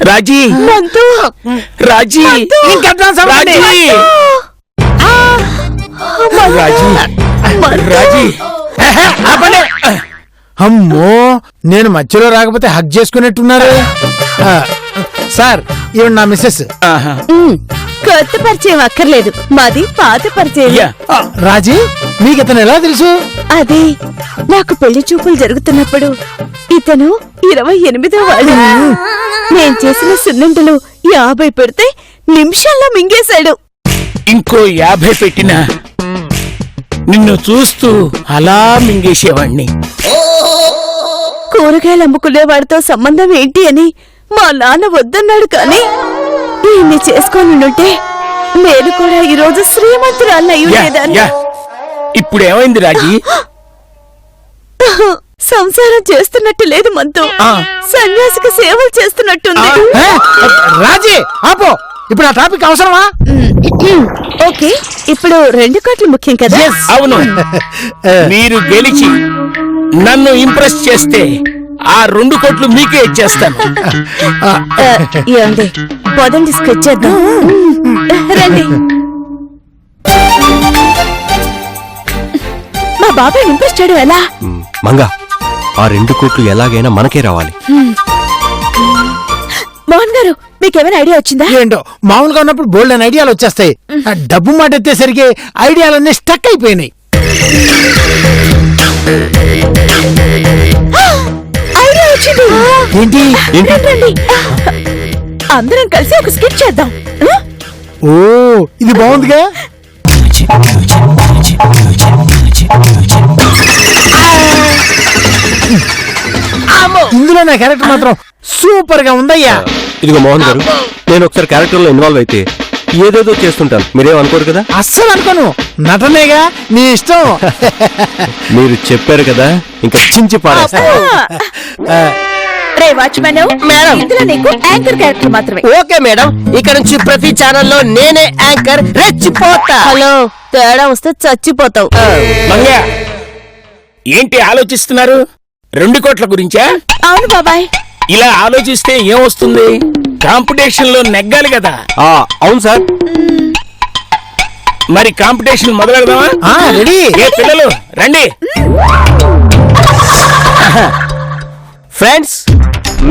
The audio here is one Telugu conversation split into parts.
రాజీ రాజీ రాజీ అమ్మో నేను మధ్యలో రాకపోతే హక్ చేసుకునేట్టున్నారు. సార్ ఈవిడ నా మిస్సెస్. కొత్త పరిచయం అక్కర్లేదు, మాది పాత పరిచయం. రాజీ మీకు ఇతను ఎలా తెలుసు? అదే నాకు పెళ్లి చూపులు జరుగుతున్నప్పుడు ఇతను 28వ వాడు. నేను చేసిన సున్నుండలు 50 పెడితే నిమిషాల్లో మింగేశాడు. ఇంకో 50 పెట్టినా నిన్ను చూస్తూ అలా మింగేసేవాణ్ణి. కూరగాయలు అమ్ముకునేవాడితో సంబంధం ఏంటి అని మా నాన్న వద్దన్నాడు, కానీ ఈయన్ని చేసుకోనుంటే నేను కూడా ఈరోజు శ్రీమంతురాలు అయ్యుండేదాన్ని. ఇప్పుడేమైంది రాజీ? సంసారం చేస్తున్నట్టు లేదు మంతు, సన్యాసికి సేవలు చేస్తున్నట్టుంది. రాజీ ఆపో, ఇప్పుడు ఆ టాపిక్ అవసరమా? ఓకే, ఇప్పుడు 2 కోట్లు ముఖ్యం కదా? అవును. మీరు గెలిచి నన్ను ఇంప్రెస్ చేస్తే ఆ 2 కోట్లు మీకే ఇచ్చేస్తాను. ఏమండి, పొదండి స్కెచ్ చేద్దాం రండి. మా బాబాయ్ ఇంప్రెస్ చేయడం ఎలా? మంగా, ఆ 2 కోట్లు ఎలాగైనా మనకే రావాలి. మోహన్ గారు, మీకేమైనా ఐడియా వచ్చిందా? ఏంటో మామూలుగా ఉన్నప్పుడు బోల్డ్ అని ఐడియాలు వచ్చేస్తాయి. డబ్బు మాట ఎత్తేసరికి ఐడియాలన్నీ స్టక్ అయిపోయినాయి. ఐడియా వచ్చింది. ఏంటి? రండి, అందరం కలిసి ఒక స్కెచ్ చేద్దాం. ఓ, ఇది బాగుందిగా. ఇందులో నా క్యారెక్టర్ మాత్రం సూపర్ గా ఉందయ్యా. ఇదిగో మోహన్ గారు, నేను ఒకసారి క్యారెక్టర్ లో ఇన్వాల్వ్ అయితే ఏదేదో చేస్తుంటాను, మీరేం అనుకోరు కదా? అస్సలు అనుకోను, నటనేగా, నీ ఇష్టం. మీరు చెప్పారు కదా, ఇంకా చించి పాడేస్తా. రే వాచ్మెన్, మేడం ఇందులో నీకు యాంకర్ క్యారెక్టర్ మాత్రమే. ఓకే మేడం, ఇక్కడ నుంచి ప్రతి ఛానల్లో నేనే యాంకర్, రెచ్చిపోతా. హలో, తేడా వస్తే చచ్చిపోతావు. మంగ, ఏంటి ఆలోచిస్తున్నారు? 2 కోట్ల గురించా? అవును బాబాయ్. ఇలా ఆలోచిస్తే ఏమొస్తుంది? కాంపిటీషన్ లో నెగ్గాలి కదా. అవును సార్. మరి కాంపిటీషన్ మొదలెడదామా? రెడీ. ఏ పిల్లలు రండి. ఫ్రెండ్స్,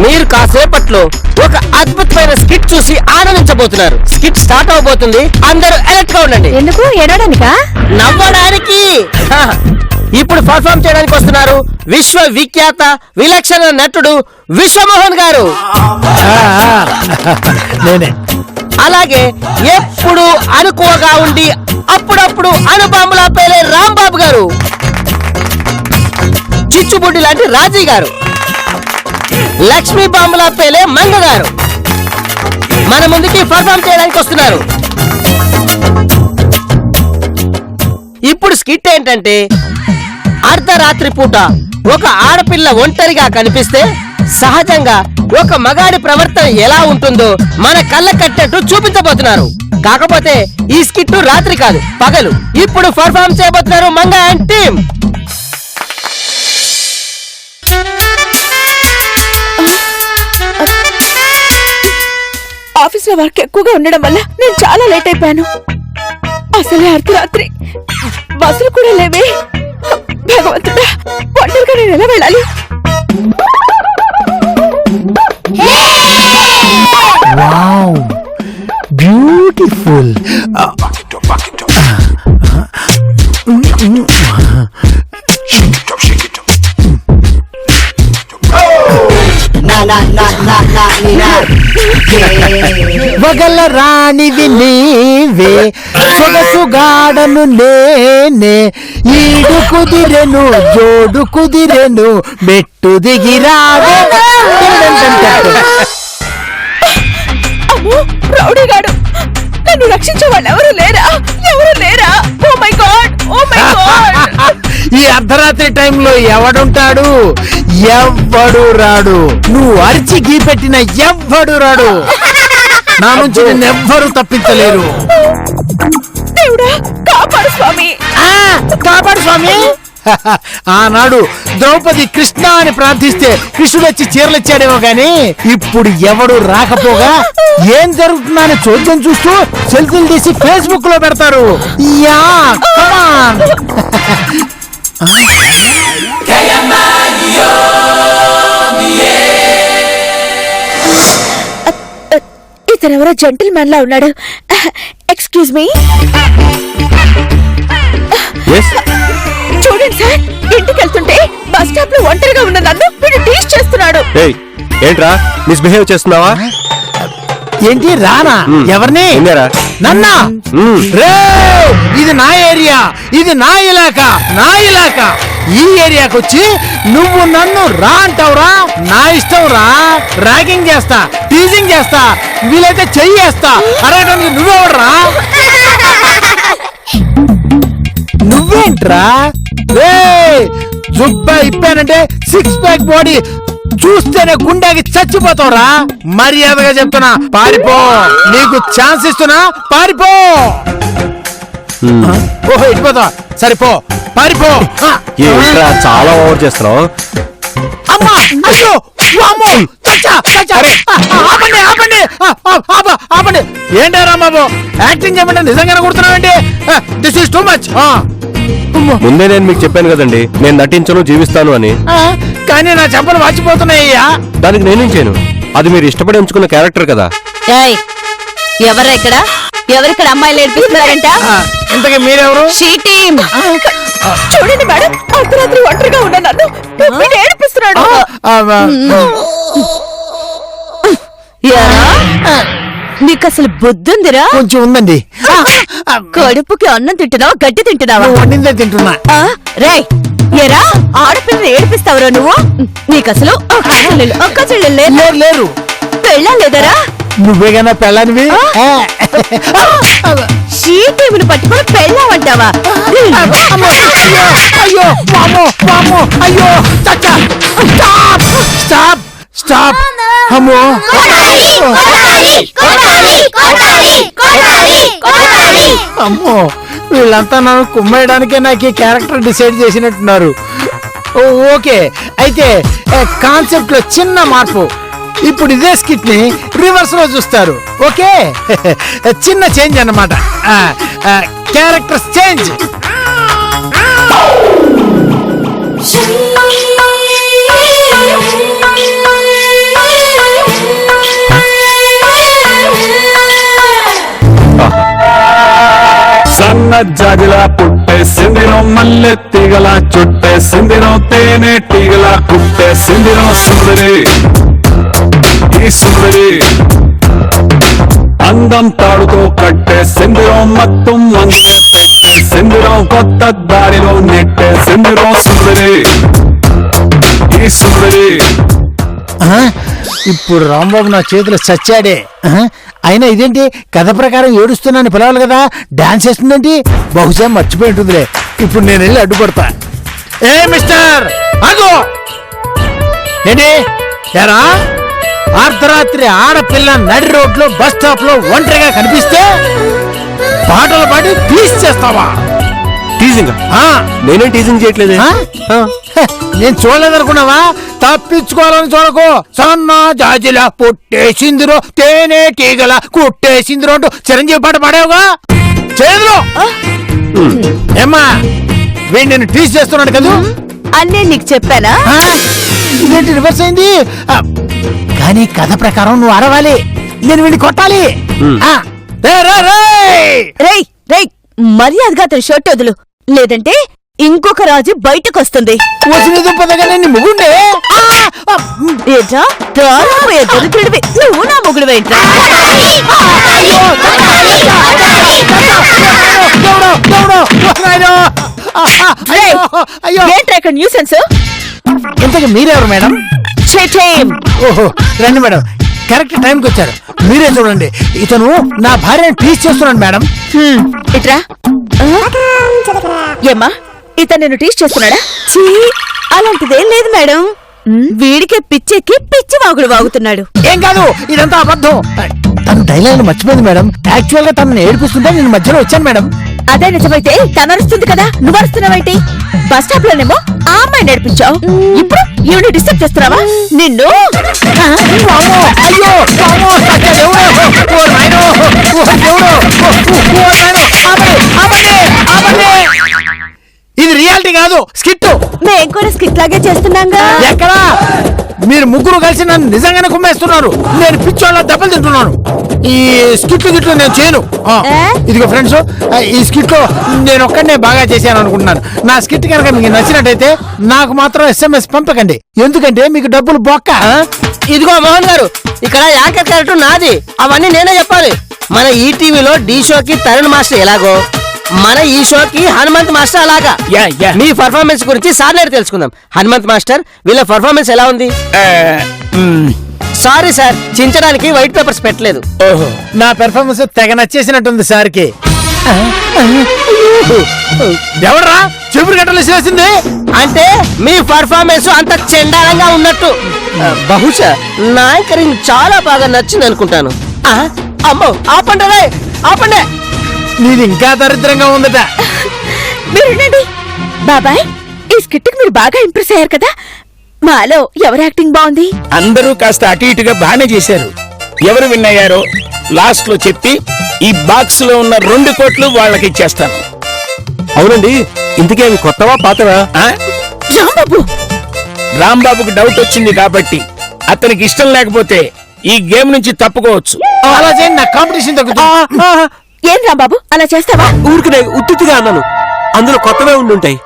మీరు కాసేపట్లో ఒక అద్భుతమైన స్కిట్ చూసి ఆనందించబోతున్నారు. స్కిట్ స్టార్ట్ అవబోతుంది, అందరూ అలర్ట్ గా ఉండండి. ఎందుకు? ఏడవడానికా? నవ్వడానికి. ఇప్పుడు పర్ఫార్మ్ చేయడానికి వస్తున్నారు విశ్వవిఖ్యాత విలక్షణ నటుడు విశ్వమోహన్ గారు. నేనే. అలాగే ఎప్పుడు అనుకోగా ఉండి అప్పుడప్పుడు అనుబాంబులా పేలే రాంబాబు గారు, చిచ్చుబుడ్డి లాంటి రాజీ గారు, లక్ష్మీ బాంబులా పేలే మంగ గారు మన ముందుకి పర్ఫార్మ్ చేయడానికి వస్తున్నారు. ఇప్పుడు స్కిట్ ఏంటంటే, అర్ధరాత్రి పూట ఒక ఆడపిల్ల ఒంటరిగా కనిపిస్తే సహజంగా ఒక మగాడి ప్రవర్తన ఎలా ఉంటుందో మన కళ్ళ కట్టేట్టు చూపించబోతున్నారు. కాకపోతే ఈ స్కిట్ రాత్రి కాదు, పగలు. ఇప్పుడు పర్ఫార్మ్ చేయబోతున్నారు మంగ అండ్ టీమ్. ఆఫీస్ లో వర్క్ ఎక్కువగా ఉండడం వల్ల నేను చాలా లేట్ అయిపోయాను. అసలే అర్ధరాత్రి, బస్సులు కూడా లేవే. భగవంతుడా, ఒంటరిగా నేను ఎలా వెళ్ళాలి? Wow, beautiful. వగల రాణివి నీవే, సొగసుగాడను నేనే. ఈడు కుదిరెను, జోడు కుదిరెను, మెట్టు దిగిరావే. అమ్మో, రౌడీగాడు! నన్ను రక్షించే వాళ్ళు ఎవరు లేరా? ఎవరు లేరా? Oh my God, oh my God! ఈ అర్ధరాత్రి టైంలో ఎవడుంటాడు? ఎవ్వడు రాడు. నువ్వు అరిచి గీపెట్టిన ఎవ్వడు రాడు. నా నుంచి నిన్నెవ్వరూ తప్పించలేరు. దేవుడా, కాపాడు స్వామి! కాపాడు స్వామి. ఆనాడు ద్రౌపది కృష్ణ అని ప్రార్థిస్తే కృష్ణుడు వచ్చి చీరలిచ్చాడేమో గాని ఇప్పుడు ఎవడు రాకపోగా ఏం జరుగుతుందా అని చూద్దాం చూస్తూ సెల్ఫీలు తీసి ఫేస్బుక్ లో పెడతారు. Yeah come on. ఇతనెవరో జెంటిల్ మ్యాన్ లా ఉన్నాడు. Excuse me. చూడండి సార్, ఇంటికి వెళ్తుంటే బస్ స్టాప్ లో ఒంటరిగా ఉన్న నన్ను వీడు టీస్ చేస్తున్నాడు. ఏంట్రా మిస్బిహేవ్ చేస్తున్నావా? ఏంటి రానా? ఎవరిని? నన్నా? రే, ఇది నా ఏరియా, ఇది నా ఇలాకా, నా ఇలాకా. ఈ ఏరియాకి వచ్చి నువ్వు నన్ను రా అంటావురా? నా ఇష్టం రా. ర్యాగింగ్ చేస్తా, టీజింగ్ చేస్తా, వీలైతే చెయ్యి వేస్తా. అడగడానికి నువ్వెవడరా? నువ్వేంట్రా? రే, జుబ్బా ఇప్పానంటే 6 ప్యాక్ బాడీ చూస్తేనే గుండెకి చచ్చిపోతావురా. మర్యాదగా చెప్తున్నా, పారిపో. నీకు ఛాన్స్ ఇస్తున్నా, పారిపో. ఓహో, ఇటుపోతా. సరిపో, పారిపో. ఏంట్రా చాలా ఓవర్ చేస్తున్నావు? అమ్మా, అయ్యో, వామ్మో, చచ్చా, చచ్చా. ఆపండి, ఆపండి, ఆపండి. ఏంటారా బాబు, యాక్టింగ్ చేయమంటే నిజంగానే కుడుతున్నావండి? This is too much. ముందే నేను మీకు చెప్పాను కదండి, నేను నటించను, జీవిస్తాను అని. కానీ నా చెంపలు వాచిపోతున్నాయ్యా. దానికి నేనేం చేయను, అది మీరు ఇష్టపడి ఉంచుకున్న క్యారెక్టర్ కదా. ఎవరా ఇక్కడ? ఎవరిక్కడ అమ్మాయిలు ఏడిపిస్తున్నారంట? ఇంతకీ మీరెవరు? చూడండి మేడం, అర్ధరాత్రి ఒంటరిగా ఉన్న నన్ను వీడు ఏడిపిస్తున్నాడు. నీకు అసలు బుద్ధుందిరా? కొంచెం ఉందండి. కడుపుకి అన్నం తింటున్నావా, గడ్డి తింటున్నావా? వండిందే తింటున్నా. రే, ఎరా ఆడపిల్లని ఏడిపిస్తావురా నువ్వు? నీకసలు ఒక్క చెల్లెలు లేరు. పెళ్ళాలేదరా? నువ్వేగా పెళ్ళానివి. షీటీమును పట్టుకుని పెళ్ళావంటావా? అయ్యో, వామ్మో, వామ్మో, అయ్యో, చచ్చా. Stop, stop, stop. అమ్మో, అమ్మో, వీళ్ళంతా నన్ను కుమ్మేయడానికే నాకు ఈ క్యారెక్టర్ డిసైడ్ చేసినట్టున్నారు. ఓకే, అయితే కాన్సెప్ట్ లో చిన్న మార్పు. ఇప్పుడు ఇదే స్కిట్ ని రివర్స్ లో చూస్తారు. ఓకే, చిన్న చేంజ్ అన్నమాట. Characters change. సన్న జాజిలా పుట్టే సిందిరం మల్లె తీగల చుట్టే సిందిరం తేనె తీగల కుట్టే సిందిరం సుందరి. ఈ సుందరి అందం తాడుతో కట్టే సిందిరం మొత్తం మందే పెట్టే సిందిరం కొత్త దారిలో నెట్టే సిందిరం సుందరి. ఈ సుందరి. ఇప్పుడు రాంబాబు నా చేతిలో చచ్చాడే. అయినా ఇదేంటి కథ ప్రకారం ఏడుస్తున్నాను పిలవాలి కదా, డాన్స్ చేస్తుందేంటి? బహుశా మర్చిపోయి ఉంటుందిలే. ఇప్పుడు నేను వెళ్ళి అడ్డుపడతా. ఏ మిస్టర్, అగో ఏంటి? ఎరా, అర్ధరాత్రి ఆడపిల్ల నడి రోడ్లో బస్ స్టాప్ లో ఒంటరిగా కనిపిస్తే పాటలు పాడి ప్లీజ్ చేస్తావా? టీజింగ్? నేనేం టీజింగ్ చేయట్లేదు. నేను చూడలేదనుకున్నావా? తప్పించుకోవాలని చూడకు. సన్న జాజిలా పుట్టేసిందిరో తేనె టీగల కుట్టేసిందిరో అంటూ చిరంజీవి పాట పాడావుగా చేదులో. ఏమ్మా, వీడు నేను టీచ్ చేస్తున్నాడు కదా. అన్నే నీకు చెప్పానా? ఇదేంటి రివర్స్ అయింది? కానీ కథ ప్రకారం నువ్వు అరవాలి, నేను వీడిని కొట్టాలి. రేయ్ రేయ్, మర్యాదగా అతని షర్ట్ వదులు, లేదంటే ఇంకొక రాజు బయటకు వస్తుంది. వచ్చిన దుప్పదగానే నీ ముగుండే. ఏట్రా, రాబోయే దరిద్రుడివి నువ్వు నా మొగుడువేంట్రా? ఏంట్రా ఇక్కడ న్యూసెన్స్? ఇంతకీ మీరెవరు మేడం? ఓహో, రండి మేడం, కరెక్ట్ టైంకి వచ్చారు. మీరే చూడండి, ఇతను నా భార్యను టీచ్ చేస్తున్నాడు మేడం. ఇట్రా. ఏమ్మా, ఇతను నేను టీచ్ చేస్తున్నాడా? అలాంటిదేం లేదు మేడం, వీడికే పిచ్చెక్కి పిచ్చి వాగుడు వాగుతున్నాడు. ఏం కాదు, ఇదంతా అబద్ధం. తన డైలాగ్ మర్చిపోయింది మేడం. యాక్చువల్ గా తనని ఏడిపిస్తుంటే నేను మధ్యలో వచ్చాను మేడం. అదే నిజమైతే తనరుస్తుంది కదా, నువ్వు అరుస్తున్నావేంటి? బస్ స్టాప్ లోనేమో ఆ అమ్మాయి నడిపించావు, ఇప్పుడు ఈవిడ డిస్టర్బ్ చేస్తున్నావా? నిన్ను అయ్యో పాము, దేవుడు, ఓ నాయనో, ఓ దేవుడు, ఓ నాయనో, ఆపండి, ఆపండి, ఆపండి. ఇది రియాలిటీ కాదు, స్కిట్. మేము కూడా స్కిట్ లాగే చేస్తున్నాగా. ఎక్కడా? మీరు ముగ్గురు కలిసి నన్ను నిజంగానే కుమ్మేస్తున్నారు. నేను పిచ్చోళ్ళ దెబ్బలు తింటున్నాను. ఈ స్కిట్లు గిట్లు నేను చేయను. ఇదిగో ఫ్రెండ్స్, ఈ స్కిట్ లో నేను ఒక్కడనే బాగా చేశాను అనుకుంటున్నాను. నా స్కిట్ కనుక మీకు నచ్చినట్టయితే నాకు మాత్రం SMS పంపకండి, ఎందుకంటే మీకు డబ్బులు బొక్క. ఇదిగో మోహన్ గారు, ఇక్కడ యాంకర్ క్యారెక్టర్ నాది, అవన్నీ నేనే చెప్పాలి. మన ఈ టీవీలో డి షోకి తరుణ్ మాస్టర్ ఎలాగో, మన ఈ షోకి హనుమంత్ మాస్టర్ అలాగా. Yeah yeah. మీ పర్ఫార్మెన్స్ గురించి సార్ దగ్గర తెలుసుకుందాం. హనుమంత్ మాస్టర్, వీళ్ళ పర్ఫార్మెన్స్ ఎలా ఉంది? సారీ సార్, చించడానికి వైట్ పేపర్స్ పెట్టలేదు. ఓహో, నా పెర్ఫార్మెన్స్ తెగ నచ్చేసినట్టుంది సార్కి. ఎవడరా చెవులు గట్టలు వేసింది? అంటే మీ పర్ఫార్మెన్స్ అంత చెండాలంగా ఉన్నట్టు. బహుశా నా యాంకరింగ్ చాలా బాగా నచ్చింది అనుకుంటాను. అమ్మో, ఆపండి రే, ఆపండి. నీది ఇంకా దరిద్రంగా ఉందట. మీరుండండి బాబాయ్, ఈ స్కిట్ కి మీరు బాగా ఇంప్రెస్ అయ్యారు కదా, మాలో ఎవరి యాక్టింగ్ బాగుంది? అందరూ కాస్త అటు ఇటుగా బాగానే చేశారు. ఎవరు విన్ అయ్యారో లాస్ట్ లో చెప్పి ఈ బాక్స్ లో ఉన్న 2 కోట్లు వాళ్ళకి ఇచ్చేస్తాను. అవునండి, ఇంతకీ అవి కొత్తవా పాతవా? ఆ? రాంబాబు, రాంబాబుకి డౌట్ వచ్చింది కాబట్టి అతనికి ఇష్టం లేకపోతే ఈ గేమ్ నుంచి తప్పుకోవచ్చు. అలా చేయండి, నా కాంపిటీషన్ తగ్గుతుంది. ఏం రాంబాబు అలా చేస్తావా? ఊరికనే ఉత్తుగా అన్నాను, అందులో కొత్తవే ఉండుంటాయి.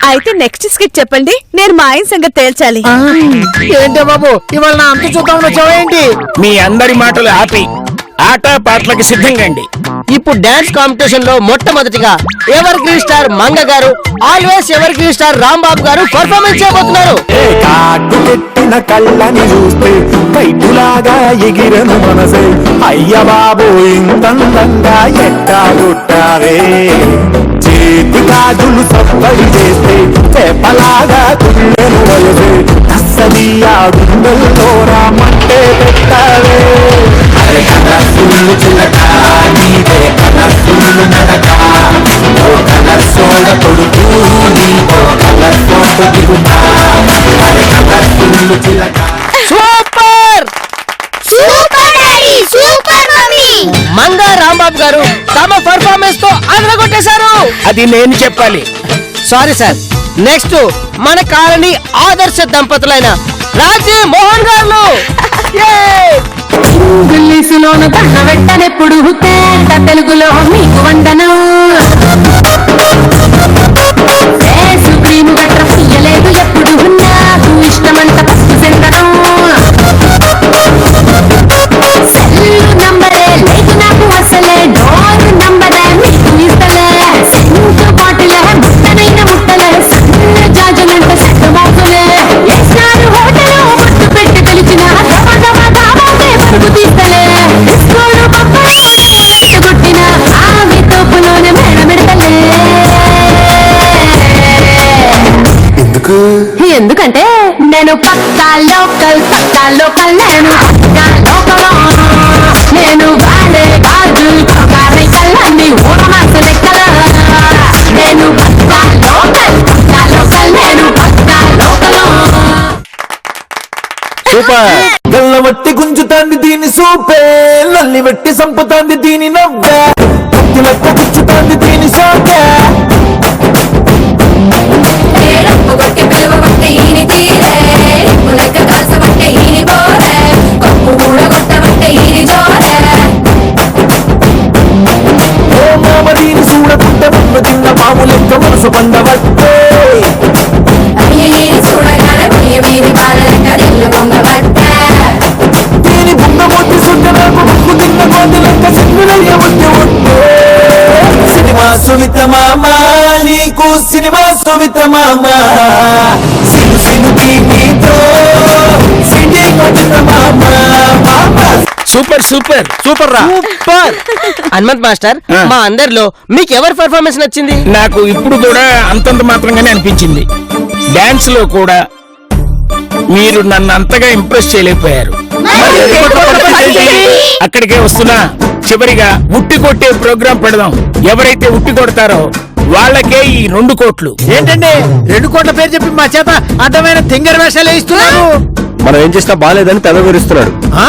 అయితే నెక్స్ట్ స్కిట్ చెప్పండి, నేను మా ఆయన సంగతి తేల్చాలి. ఏంటే బాబు, ఇవాళ నా అంత చూద్దామని వచ్చావా ఏంటి? మీ అందరి మాటలు ఆపి ఆట పాటలకి సిద్ధంగండి. ఇప్పుడు డాన్స్ కాంపిటీషన్ లో మొట్టమొదటిగా ఎవర్ గ్రీన్ స్టార్ మంగ గారు, always ever green star Rambabu గారు పర్ఫార్మెన్స్ చేయబోతున్నారు. కాటు పెట్టిన కళ్ళని చూస్తే కైటులాగా ఎగిరను మనసే, అయ్య బాబు ఇంతందంగా ఎట్టా గుట్టారే, చేతి గాజులు సప్పడి చేస్తే చేపలాగా తుళ్ళెను వయసే, అస్సలి ఆ గుండెల్లో రామంటే పెట్టారే. అరే కలర్ఫుల్ చిలక నీదే, కలర్ఫుల్ నడక, ఓ కలర్సోడ కొడుకు నీకో కలర్సోడ దిగుతా, అరే కలర్ఫుల్ చిలక. సూపర్ మంగ రాంబాబు గారు తమ పర్ఫార్మెన్స్ తో అదరగొట్టేశారు. అది నేను చెప్పాలి. సారీ సార్, నెక్స్ట్ మన కాలనీ ఆదర్శ దంపతులైన రాజీ మోహన్ గారు. ఇంగ్లీషులోను కన్న వెట్టనెప్పుడు తేట తెలుగులో మీకు వందనం, ఫేసు క్రీము గట్ర పుయ్యలేదు ఎప్పుడు, నాకు ఇష్టమంత పసుపు చెందడం, సెల్లు నంబరే లేదు నాకు అసలే, డోర్ నంబరే మీకు ఇస్తలే, సెంటు బాటిలే ముట్టనైన ముట్టలే, సన్న జాజులంట సెట్టు బాసులే, ఎస్నారు హోటలు ముట్టు పెట్టి పిలిచిన పరుగు తీస్తలే, ఇస్కోడు పప్పుట్టిన ఆమె తోపులోనే మేడమెడతలే. ఎందుకంటే నేను పక్కా లోకల్ నేను పక్కా లోకల్, నేను వాడే గాజు కొగారి కళ్ళని ఊరమాస లెక్కల, నేను పక్కా లోకల్ నేను పక్కా లోకల్. సూపర్. గల్లవట్టి గుంజుతాంది దీని సూపే, నల్లి వెట్టి సంపుతాంది దీని నవ్వే, లెక్క గుచ్చుతాంది దీని సోకే. ఓ మామ దీని చూడకుంటే మమ్మ తిన్న పాము లెక్క మనసు పండవట్టే, దీని బుంగ మొత్తి సుట్ట నాకు ముక్కు తిన్న కోతి లెక్క సిగ్గులయ్య ఉంటే ఉంటే. సినిమా సుమిత మామ నీకు సినిమా సుమిత మామ, సిను సిను నీతో సిటీ కొట్టిన మామ. సూపర్ సూపర్ సూపర్ రా. సూపర్. హనుమంత్ మాస్టర్, మా అందరిలో మీకు ఎవరి పర్ఫార్మెన్స్ నచ్చింది? నాకు ఇప్పుడు కూడా అంతంత మాత్రంగానే అనిపించింది. డాన్స్ లో కూడా మీరు నన్ను అంతగా ఇంప్రెస్ చేయలేకపోయారు. అక్కడికే వస్తున్నా. చివరిగా ఉట్టి కొట్టే ప్రోగ్రాం పెడదాం. ఎవరైతే ఉట్టి కొడతారో వాళ్ళకే ఈ 2 కోట్లు. ఏంటండి 2 కోట్ల పేరు చెప్పి మా చేత అడ్డమైన తింగర వేషాలు వేయిస్తున్నారు? మనం ఏం చేసినా బాగాలేదని తెగ విరుస్తున్నాడు. ఆ?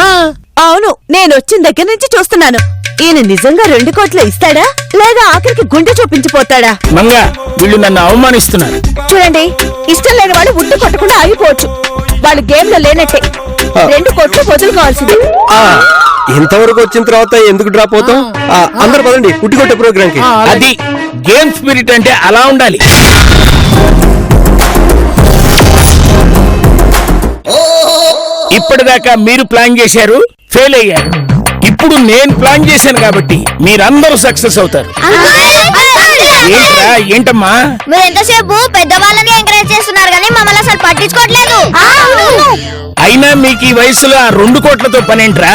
అవును, నేను వచ్చిన దగ్గర నుంచి చూస్తున్నాను. ఈయన నిజంగా 2 కోట్లు ఇస్తాడా లేదా ఆఖరికి గుండె చూపించిపోతాడా? మంగ, వీళ్ళు నన్ను అవమానిస్తున్నారు. చూడండి, ఇష్టం లేని వాళ్ళు ఉట్టు కొట్టకుండా ఆగిపోవచ్చు. వాళ్ళు గేమ్ లో లేనట్టే. 2 కోట్లు వదులుకోవాల్సింది. ఇంతవరకు వచ్చిన తర్వాత ఎందుకు డ్రాప్ అవుతాం? అందరూ పదండి ఉట్టి కొట్టే ప్రోగ్రామ్ కి. అది గేమ్ స్పిరిట్ అంటే అలా ఉండాలి. ఇప్పటిదాకా మీరు ప్లాన్ చేశారు, ఫెయిల్ అయ్యారు. ఇప్పుడు నేను ప్లాన్ చేశాను కాబట్టి మీరందరూ సక్సెస్ అవుతారు. ఏంట్రా, ఏంటమ్మా? మీరు ఎంతసేపు పెద్దవాళ్ళని ఎంకరేజ్ చేస్తున్నారు కానీ మమ్మల్ని అసలు పట్టించుకోవట్లేదు. అయినా మీకు ఈ వయసులో ఆ 2 కోట్లతో పనేంట్రా?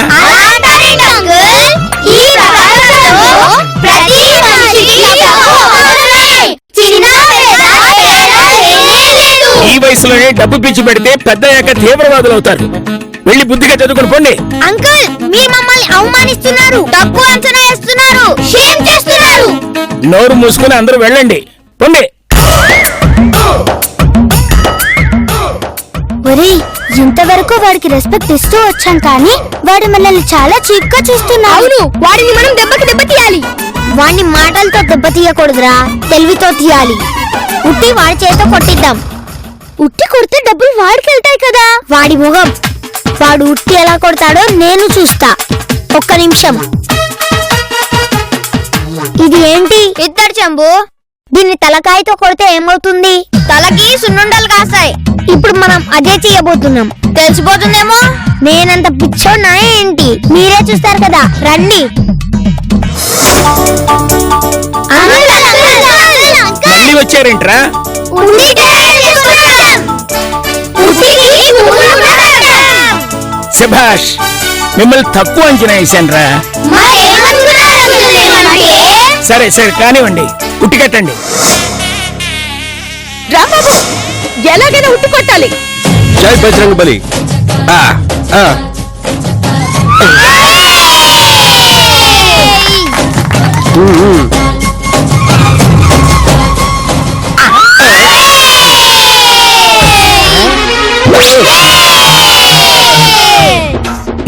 ఈ వయసులోనే డబ్బు పిచ్చి పెడితే పెద్దయ్యాక తీవ్రవాదులు అవుతారు. వెళ్ళి బుద్ధిగా చదువుకుని పోండి. అంకుల్, మీరు మమ్మల్ని అవమానిస్తున్నారు, తక్కువ అంచనా వేస్తున్నారు, షేమ్ చేస్తున్నారు. నోరు మూసుకుని అందరూ వెళ్ళండి, పోండి. ఒరేయ్, ఇంతవరకు వాడికి రెస్పెక్ట్ ఇస్తూ వచ్చాం కానీ వాడు మనల్ని చాలా చీప్ గా చూస్తున్నాడు. అవును, వాడిని మనం దెబ్బకి దెబ్బ తీయాలి. వాడిని మాటలతో దెబ్బ తీయకూడదురా, తెలివితో తీయాలి. ఉట్టి వాడి చేతితో కొట్టిద్దాం. ఉట్టి కొడితే డబ్బులు వాడికి వెళ్తాయి కదా. వాడి మొగం, వాడు ఉట్టి ఎలా కొడతాడో నేను చూస్తా. ఒక్క నిమిషం. ఇది ఏంటి? ఇద్దరు చెంబు. దీన్ని తలకాయతో కొడితే ఏమవుతుంది? తలకి సున్నుండలు కాస్తాయి. ఇప్పుడు మనం అదే చేయబోతున్నాం. తెలిసిపోతుందేమో. నేనంత పిచ్చోన్నా ఏంటి? మీరే చూస్తారు కదా, రండి. మళ్ళీ వచ్చారేంట్రా? శభాష్, మిమ్మల్ని తక్కువ అంచనా వేశానురా. సరే సరే కానివ్వండి, ఉట్టి కట్టండి. రాంబాబు, ఎలాగైనా ఉట్టు కొట్టాలి. జై బజరంగ్ బలి.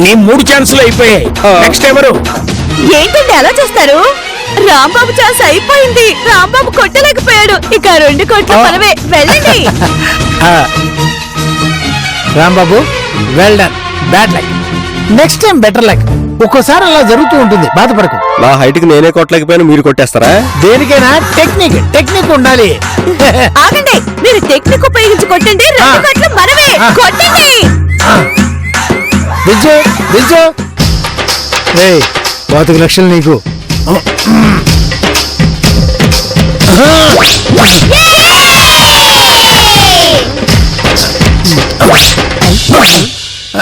నీ 3 ఛాన్సులు అయిపోయాయి. నెక్స్ట్ ఎవరు? ఏంటండి అలా చూస్తారు? రాంబాబు ఛాన్స్ అయిపోయింది. రాంబాబు కొట్టలేకపోయాడు. ఇక 2 కోట్లు మనమే. వెళ్ళండి. Rambabu, well done. Bad luck. Next time better luck. ఒక్కోసారి అలా జరుగుతూ ఉంటుంది, బాధపడకు. నా హైట్ కి నేనే కొట్టలేకపోయాను, మీరు కొట్టేస్తారా? దేనికైనా టెక్నిక్ ఉండాలి. ఆగండి, మీరు టెక్నిక్ ఉపయోగించి కొట్టండి. 2 కోట్లు మనమే. కొట్టండి. విజయ్ 25 లక్షలు నీకు.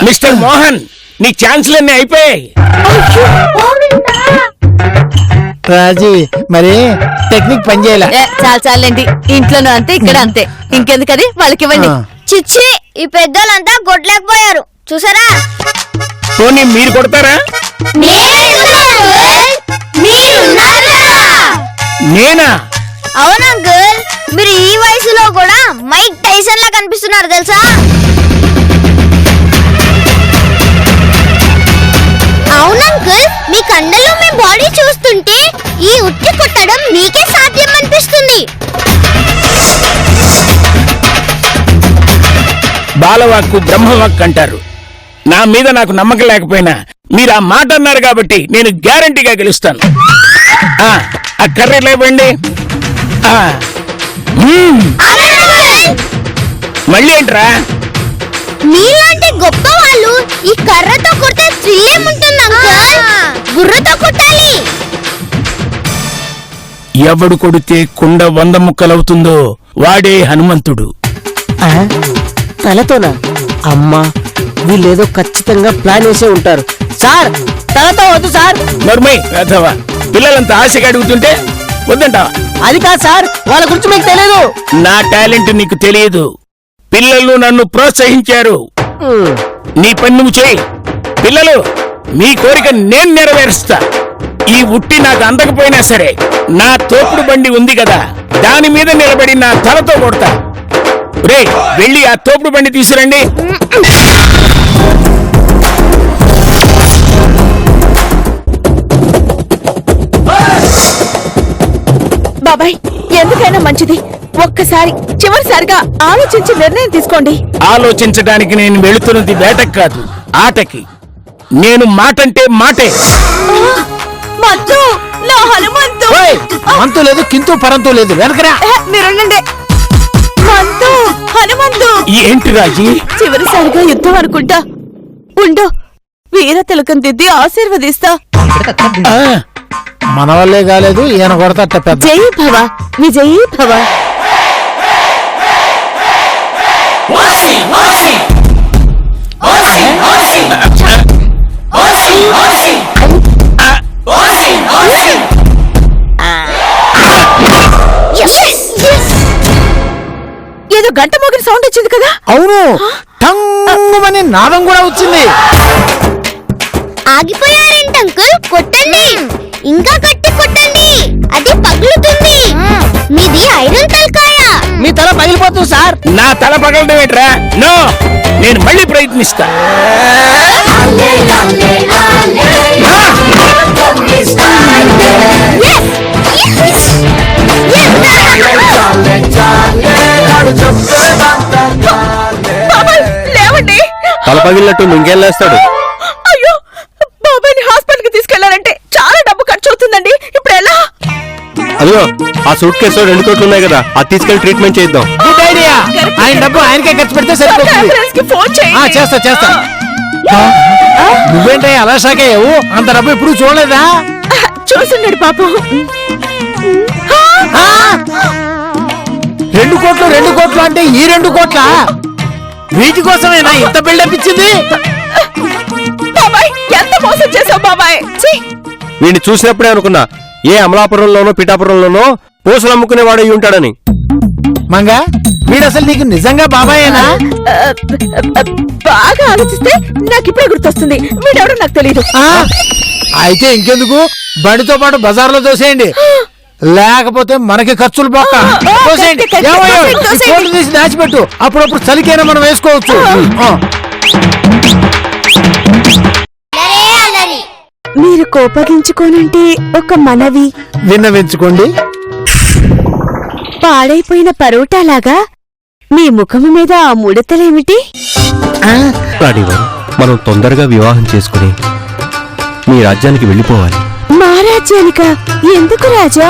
మిస్టర్ మోహన్, నీ ఛాన్సులన్నీ అయిపోయాయి. రాజీ, మరి టెక్నిక్ పనిచేయాల. చాలండి, ఇంట్లోనూ అంతే, ఇక్కడ అంతే. ఇంకెందుకది, వాళ్ళకి ఇవ్వండి. చిచ్చి, ఈ పెద్దోళ్ళంతా కొట్టలేకపోయారు చూసారా. పోనీ మీరు కొడతారా? నేనా? అవును అంకుల్, మీరు ఈ వయసులో కూడా మైక్ టైసన్ లా కనిపిస్తున్నారు తెలుసా. అవును అంకుల్, మీ కండలో మీ బాడీ చూస్తుంటే ఈ ఉట్టి కొట్టడం మీకే సాధ్యం అనిపిస్తుంది. బాలవాక్కు బ్రహ్మవాక్కు అంటారు. నా మీద నాకు నమ్మకం లేకపోయినా మీరు ఆ మాట అన్నారు కాబట్టి నేను గ్యారంటీగా గెలుస్తాను. ఆ కర్రీ లేవండి. మళ్ళీ ఏంట్రా? మీలాంటి గొప్ప వాళ్ళు ఈ కర్రతో కొడితే థ్రిల్ ఏముంటుంది అంకుల్? గుర్రతో కొట్టాలి. ఎవడు కొడితే కుండ 100 ముక్కలవుతుందో వాడే హనుమంతుడు. తలతోనా? అమ్మా, వీళ్ళేదో ఖచ్చితంగా ప్లాన్ వేసే ఉంటారు. సార్, తలతో వద్దు సార్. నర్మై అథవా, పిల్లలంతా ఆశగా అడుగుతుంటే వద్దంటావా? అది కాదు సార్, వాళ్ళ గురించి మీకు తెలియదు. నా టాలెంట్ నీకు తెలియదు. పిల్లలు నన్ను ప్రోత్సహించారు. నీ పని నువ్వు చేయి. పిల్లలు, మీ కోరిక నేను నెరవేరుస్తా. ఈ ఉట్టి నాకు అందకపోయినా సరే నా తోపుడు బండి ఉంది కదా, దాని మీద నిలబడి నా తలతో కొడతా. రే, వెళ్ళి ఆ తోపుడు బండి తీసురండి. బాబాయ్, ఎందుకైనా మంచిది ఒక్కసారి చివరిసారిగా ఆలోచించి నిర్ణయం తీసుకోండి. ఆలోచించడానికి నేను వెళుతున్నది వేటకు కాదు, ఆటకి. నేను మాటంటే మాటే. మంతు, నా హనుమంతు. ఓయ్, మంతు లేదు, కింతు పరంతు లేదు, వెనకరా. మీరుండండి. మంతు, హనుమంతు. ఏంటి రాజీ? చివరిసారిగా యుద్ధం అనుకుంటా. ఉండు, వీర తిలకం దిద్ది ఆశీర్వదిస్తా. ఆ, మన వల్లే కాలేదు, ఈయన కొడతట్ట పెద్ద. జై భవ, విజయీ భవ. ఏదో గంట మోగిన సౌండ్ వచ్చింది కదా. అవును, టంగుమని నాదం కూడా వచ్చింది. ఆగిపోయారంట అంకుల్, కొట్టండి, ఇంకా గట్టి కొట్టండి, అది పగులుతుంది. మీది ఐరన్ తలకాయ. మీ తల పగిలిపోతుంది సార్. నా తల పగలడం ఏంట్రా? నో, నేను మళ్ళీ ప్రయత్నిస్తా. బాబాయ్, లేవండి. తల పగిలినట్టు ఇంకేం లేస్తాడు? అయ్యో, బాబాయ్ని హాస్పిటల్ కి తీసుకెళ్లారంటే చాలా డబ్బు ఖర్చు అవుతుందండి. ఇప్పుడు ఎలా? అదిగో ఆ సూట్ కేసులో 2 కోట్లు ఉన్నాయి కదా, అది తీసుకెళ్లి ట్రీట్మెంట్ చేద్దాం. Good idea. ఆయన డబ్బు ఆయనకే ఖర్చు పెడితే సరిపోతుంది. అంబులెన్స్ కి ఫోన్ చేయండి. చేస్తా. నువ్వేంటే అలా షాక్ అయ్యావు? అంత డబ్బు ఎప్పుడు చూడలేదా? చూసున్నాడు పాపం. 2 కోట్లు అంటే ఈ 2 కోట్ల వీటి కోసమేనా ఇంత బిల్డప్ ఇచ్చింది? బాబాయ్, ఎంత మోసం చేసావు బాబాయ్. ఛీ! వీడిని చూసినప్పుడే అనుకున్నా, ఏ అమలాపురంలోనో పిఠాపురంలోనో పూసలు అమ్ముకునేవాడు అయి ఉంటాడని. మంగా, వీడు అసలు నీకు నిజంగా బాబాయేనా? బాగా ఆలోచిస్తే నాకు ఇప్పుడే గుర్తొస్తుంది. వీడెవడో నాకు తెలియదు. అయితే ఇంకెందుకు, బండితో పాటు బజార్లో దోసేయండి, లేకపోతే మనకి ఖర్చులు పోక. దోసేయండి. ఏమయ్యో, ఈ కోట్లు తీసి దాచిపెట్టు, అప్పుడప్పుడు చలికైనా మనం వేసుకోవచ్చు. మీరు కోపగించుకోనంటే ఒక మనవి. విన్నవించుకోండి. పాడైపోయిన పరోటాలాగా మీ ముఖము మీద ఆ ముడతలేమిటి? రాణివారు, మనం తొందరగా వివాహం చేసుకుని మీ రాజ్యానికి వెళ్ళిపోవాలి. మా రాజ్యానిక? ఎందుకు రాజా?